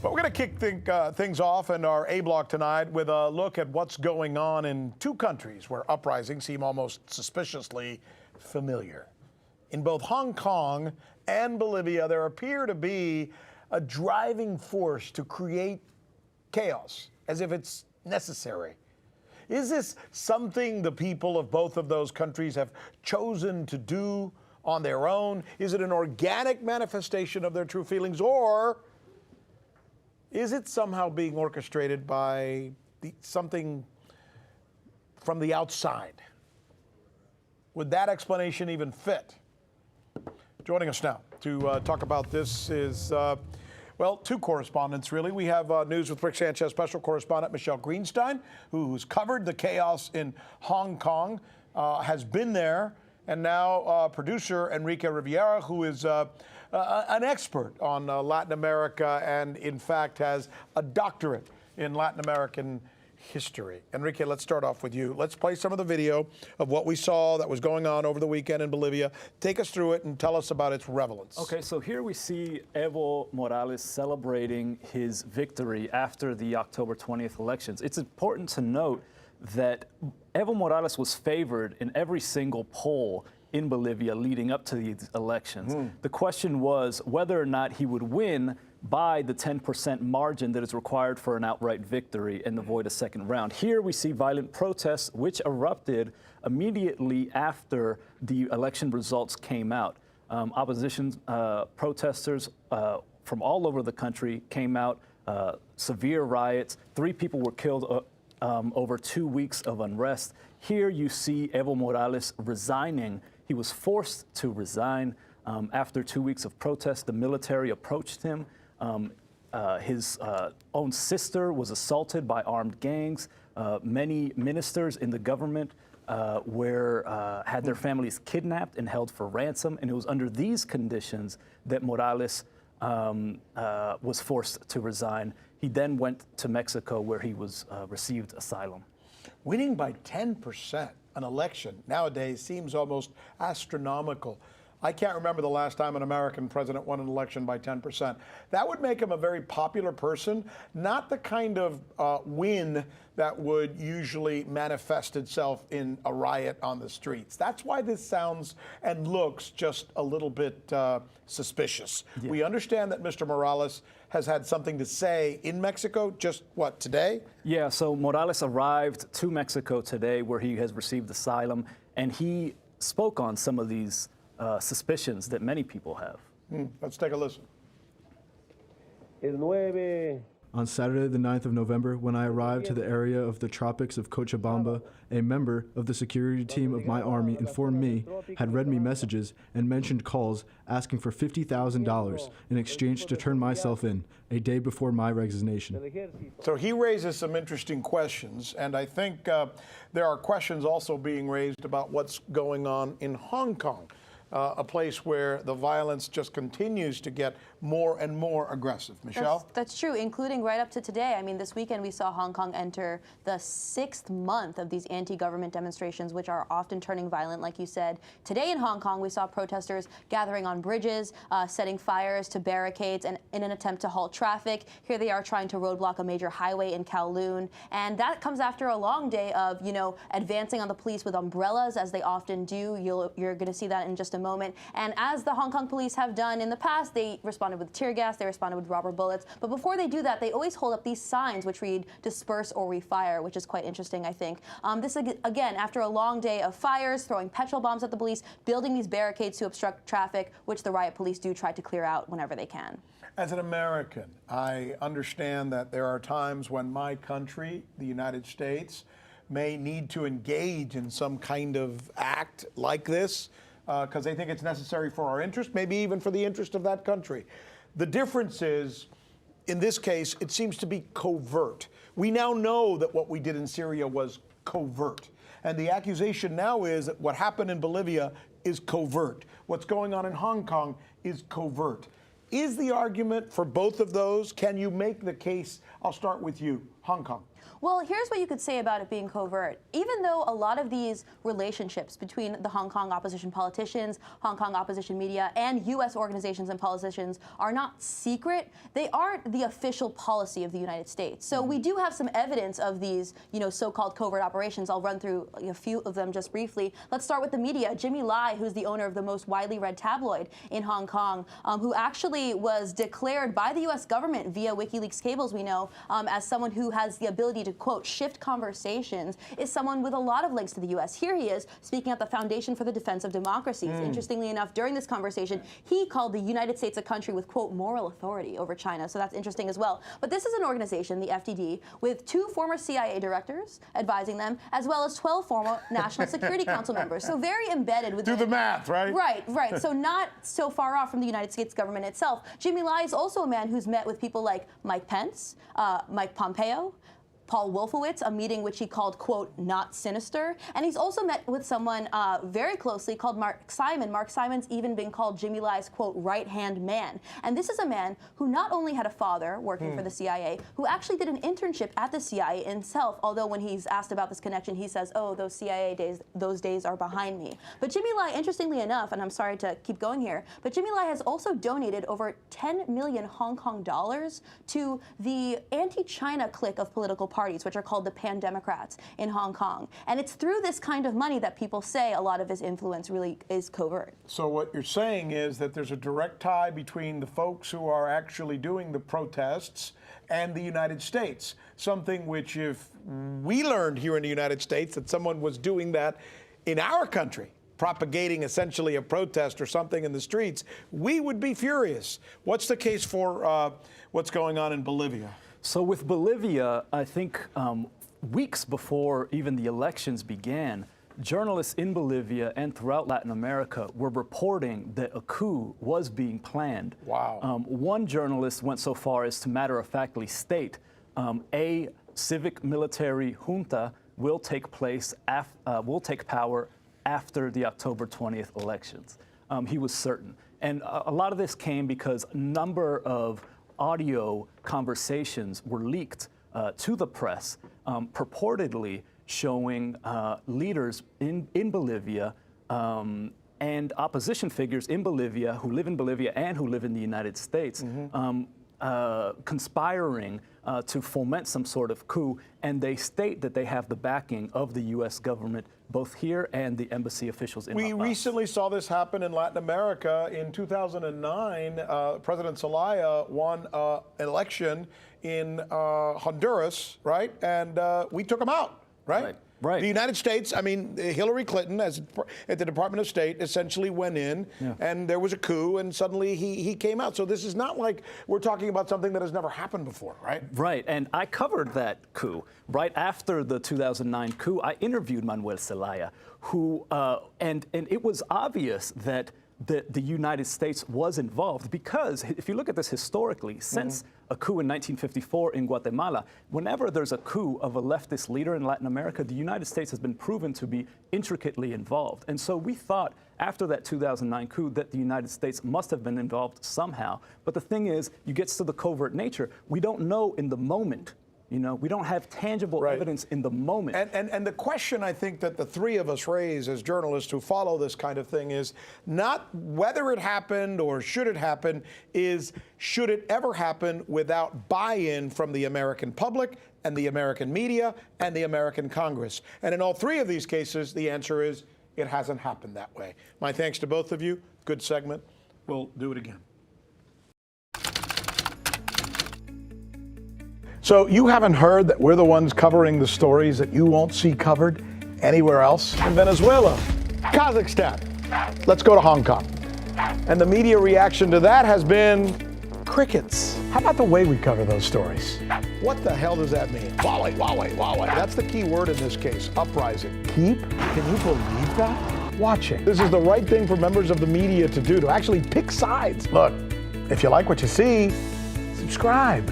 But we're going to kick things off in our A block tonight with a look at what's going on in two countries where uprisings seem almost suspiciously familiar. In both Hong Kong and Bolivia, there appear to be a driving force to create chaos, as if it's necessary. Is this something the people of both of those countries have chosen to do on their own? Is it an organic manifestation of their true feelings, or is it somehow being orchestrated by something from the outside? Would that explanation even fit? Joining us now to talk about this is, well, two correspondents, really. We have News with Rick Sanchez special correspondent Michele Greenstein, who's covered the chaos in Hong Kong, has been there, and now producer Enrique Riviera, who is an expert on Latin America and, in fact, has a doctorate in Latin American history. Enrique, let's start off with you. Let's play some of the video of what we saw that was going on over the weekend in Bolivia. Take us through it and tell us about its relevance. Okay, so here we see Evo Morales celebrating his victory after the October 20th elections. It's important to note that Evo Morales was favored in every single poll in Bolivia leading up to these elections. The question was whether or not he would win by the 10% margin that is required for an outright victory and avoid a second round. Here we see violent protests which erupted immediately after the election results came out. Opposition protesters from all over the country came out, severe riots. 3 people were killed over 2 weeks of unrest. Here you see Evo Morales resigning. He was forced to resign after 2 weeks of protest. The military approached him. His own sister was assaulted by armed gangs. Many ministers in the government had their families kidnapped and held for ransom. And it was under these conditions that Morales was forced to resign. He then went to Mexico, where he received asylum. Winning by 10% an election nowadays seems almost astronomical. I can't remember the last time an American president won an election by 10%. That would make him a very popular person, not the kind of win that would usually manifest itself in a riot on the streets. That's why this sounds and looks just a little bit suspicious. Yeah. We understand that Mr. Morales has had something to say in Mexico, just what, today? Yeah, so Morales arrived to Mexico today, where he has received asylum, and he spoke on some of these suspicions that many people have. Let's take a listen. On Saturday, the 9th of November, when I arrived to the area of the tropics of Cochabamba, a member of the security team of my army informed me, had read me messages, and mentioned calls asking for $50,000 in exchange to turn myself in, a day before my resignation. So he raises some interesting questions, and I think there are questions also being raised about what's going on in Hong Kong. A place where the violence just continues to get more and more aggressive. Michele? That's true, including right up to today. I mean, this weekend we saw Hong Kong enter the 6th month of these anti-government demonstrations, which are often turning violent, like you said. Today in Hong Kong, we saw protesters gathering on bridges, setting fires to barricades in an attempt to halt traffic. Here they are trying to roadblock a major highway in Kowloon. And that comes after a long day of, advancing on the police with umbrellas, as they often do. You're going to see that in just a moment. And as the Hong Kong police have done in the past, they responded with tear gas, they responded with rubber bullets. But before they do that, they always hold up these signs which read disperse or refire, which is quite interesting, I think. This, again, after a long day of fires, throwing petrol bombs at the police, building these barricades to obstruct traffic, which the riot police do try to clear out whenever they can. As an American, I understand that there are times when my country, the United States, may need to engage in some kind of act like this, because they think it's necessary for our interest, maybe even for the interest of that country. The difference is, in this case, it seems to be covert. We now know that what we did in Syria was covert. And the accusation now is that what happened in Bolivia is covert. What's going on in Hong Kong is covert. Is the argument for both of those? Can you make the case? I'll start with you, Hong Kong. Well, here's what you could say about it being covert. Even though a lot of these relationships between the Hong Kong opposition politicians, Hong Kong opposition media, and U.S. organizations and politicians are not secret, they aren't the official policy of the United States. So we do have some evidence of these, so-called covert operations. I'll run through a few of them just briefly. Let's start with the media. Jimmy Lai, who's the owner of the most widely read tabloid in Hong Kong, who actually was declared by the U.S. government via WikiLeaks cables, we know, as someone who has the ability to, quote, shift conversations, is someone with a lot of links to the U.S. Here he is speaking at the Foundation for the Defense of Democracies. Interestingly enough, during this conversation, he called the United States a country with, quote, moral authority over China. So that's interesting as well. But this is an organization, the FDD, with 2 former CIA directors advising them, as well as 12 former National Security Council members. So very embedded with Do the math, right? Right. So not so far off from the United States government itself. Jimmy Lai is also a man who's met with people like Mike Pence, Mike Pompeo, Paul Wolfowitz, a meeting which he called, quote, not sinister. And he's also met with someone very closely called Mark Simon. Mark Simon's even been called Jimmy Lai's, quote, right-hand man. And this is a man who not only had a father working for the CIA, who actually did an internship at the CIA himself, although when he's asked about this connection, he says, oh, those CIA days, those days are behind me. But Jimmy Lai, interestingly enough, and I'm sorry to keep going here, but Jimmy Lai has also donated over 10 million Hong Kong dollars to the anti-China clique of political parties, which are called the Pan-Democrats in Hong Kong. And it's through this kind of money that people say a lot of his influence really is covert. So what you're saying is that there's a direct tie between the folks who are actually doing the protests and the United States, something which, if we learned here in the United States that someone was doing that in our country, propagating essentially a protest or something in the streets, we would be furious. What's the case for what's going on in Bolivia? So with Bolivia, I think weeks before even the elections began, journalists in Bolivia and throughout Latin America were reporting that a coup was being planned. Wow. One journalist went so far as to matter-of-factly state a civic military junta will take power after the October 20th elections. He was certain. And a lot of this came because a number of audio conversations were leaked to the press, purportedly showing leaders in Bolivia and opposition figures in Bolivia who live in Bolivia and who live in the United States conspiring to foment some sort of coup, and they state that they have the backing of the U.S. government, both here and the embassy officials in La Paz. We recently saw this happen in Latin America. In 2009, President Zelaya won an election in Honduras, right? And we took him out, right? Right. The United States, I mean, Hillary Clinton, at the Department of State, essentially went in, and there was a coup, and suddenly he came out. So this is not like we're talking about something that has never happened before, right? Right, and I covered that coup. Right after the 2009 coup, I interviewed Manuel Zelaya, who, and it was obvious that the United States was involved, because if you look at this historically, since a coup in 1954 in Guatemala, whenever there's a coup of a leftist leader in Latin America, the United States has been proven to be intricately involved. And so we thought after that 2009 coup that the United States must have been involved somehow. But the thing is, you get to the covert nature. We don't know in the moment. You know, we don't have tangible evidence in the moment. And the question I think that the three of us raise as journalists who follow this kind of thing is not whether it happened or should it happen, is should it ever happen without buy-in from the American public and the American media and the American Congress? And in all three of these cases, the answer is it hasn't happened that way. My thanks to both of you. Good segment. We'll do it again. So you haven't heard that we're the ones covering the stories that you won't see covered anywhere else? In Venezuela, Kazakhstan, let's go to Hong Kong. And the media reaction to that has been crickets. How about the way we cover those stories? What the hell does that mean? Wawai, wawai, wawai. That's the key word in this case, uprising. Keep, can you believe that? Watching. This is the right thing for members of the media to do, to actually pick sides. Look, if you like what you see, subscribe.